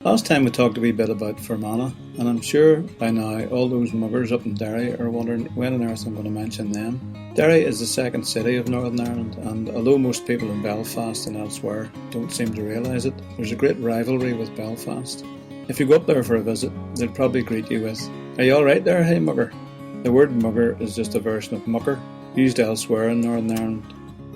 Last time we talked a wee bit about Fermanagh, and I'm sure by now all those muggers up in Derry are wondering when on earth I'm going to mention them. Derry is the second city of Northern Ireland, and although most people in Belfast and elsewhere don't seem to realise it, there's a great rivalry with Belfast. If you go up there for a visit, they'll probably greet you with, "Are you alright there, hey mugger?" The word mugger is just a version of mucker, used elsewhere in Northern Ireland.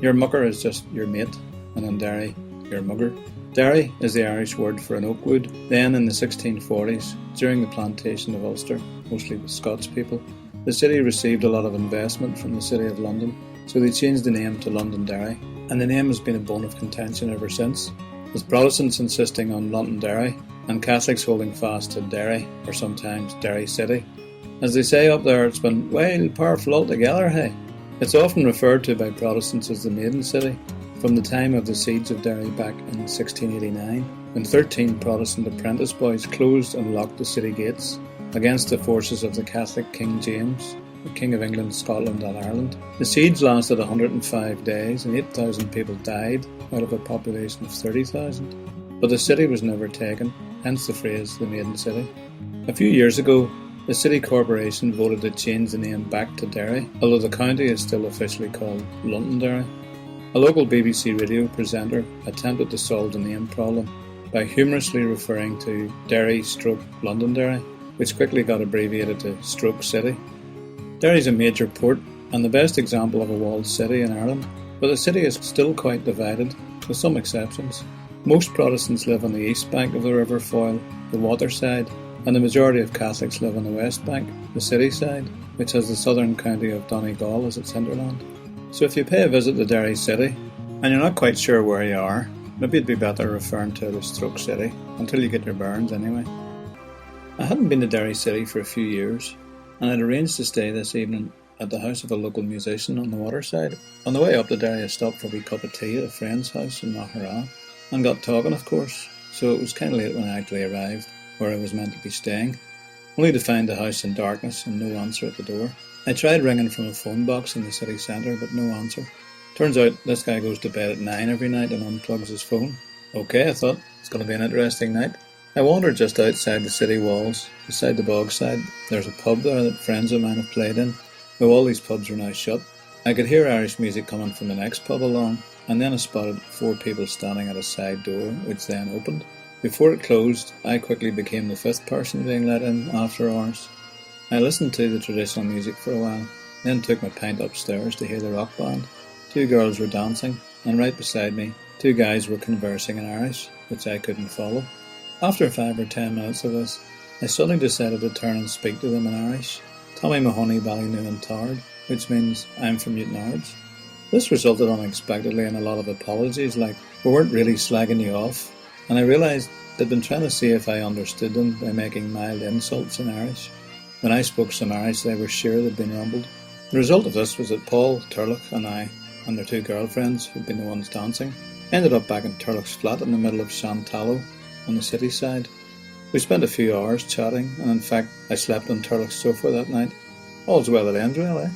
Your mucker is just your mate, and in Derry, your mugger. Derry is the Irish word for an oak wood. Then in the 1640s, during the plantation of Ulster, mostly with Scots people, the city received a lot of investment from the City of London, so they changed the name to Londonderry, and the name has been a bone of contention ever since, with Protestants insisting on Londonderry and Catholics holding fast to Derry, or sometimes Derry City. As they say up there, it's been wild, powerful altogether, hey. It's often referred to by Protestants as the Maiden City, from the time of the siege of Derry back in 1689, when 13 Protestant apprentice boys closed and locked the city gates against the forces of the Catholic King James, the King of England, Scotland and Ireland. The siege lasted 105 days and 8,000 people died out of a population of 30,000. But the city was never taken, hence the phrase the Maiden City. A few years ago, the City Corporation voted to change the name back to Derry, although the county is still officially called Londonderry. A local BBC radio presenter attempted to solve the name problem by humorously referring to Derry/Londonderry, which quickly got abbreviated to Stroke City. Derry is a major port and the best example of a walled city in Ireland, but the city is still quite divided, with some exceptions. Most Protestants live on the east bank of the River Foyle, the water side, and the majority of Catholics live on the west bank, the city side, which has the southern county of Donegal as its hinterland. So if you pay a visit to Derry City, and you're not quite sure where you are, maybe it'd be better referring to it as Stroke City, until you get your bearings anyway. I hadn't been to Derry City for a few years, and I'd arranged to stay this evening at the house of a local musician on the waterside. On the way up to Derry I stopped for a wee cup of tea at a friend's house in Knockera, and got talking of course, so it was kind of late when I actually arrived where I was meant to be staying, only to find the house in darkness and no answer at the door. I tried ringing from a phone box in the city centre, but no answer. Turns out this guy goes to bed at 9 every night and unplugs his phone. Okay, I thought, it's going to be an interesting night. I wandered just outside the city walls, beside the bogside. There's a pub there that friends of mine have played in, though all these pubs are now shut. I could hear Irish music coming from the next pub along, and then I spotted 4 people standing at a side door, which then opened. Before it closed, I quickly became the 5th person being let in after hours. I listened to the traditional music for a while, then took my pint upstairs to hear the rock band. 2 girls were dancing, and right beside me, 2 guys were conversing in Irish, which I couldn't follow. After 5 or 10 minutes of this, I suddenly decided to turn and speak to them in Irish. Tommy Mahoney Ballynew Tard, which means I'm from Newton Ards. This resulted unexpectedly in a lot of apologies, like we weren't really slagging you off, and I realised they'd been trying to see if I understood them by making mild insults in Irish. When I spoke some Irish, they were sure they'd been rumbled. The result of this was that Paul, Turlough and I, and their 2 girlfriends, who'd been the ones dancing, ended up back in Turlough's flat in the middle of Shantallow, on the city side. We spent a few hours chatting, and in fact I slept on Turlough's sofa that night. All's well that ends well, eh?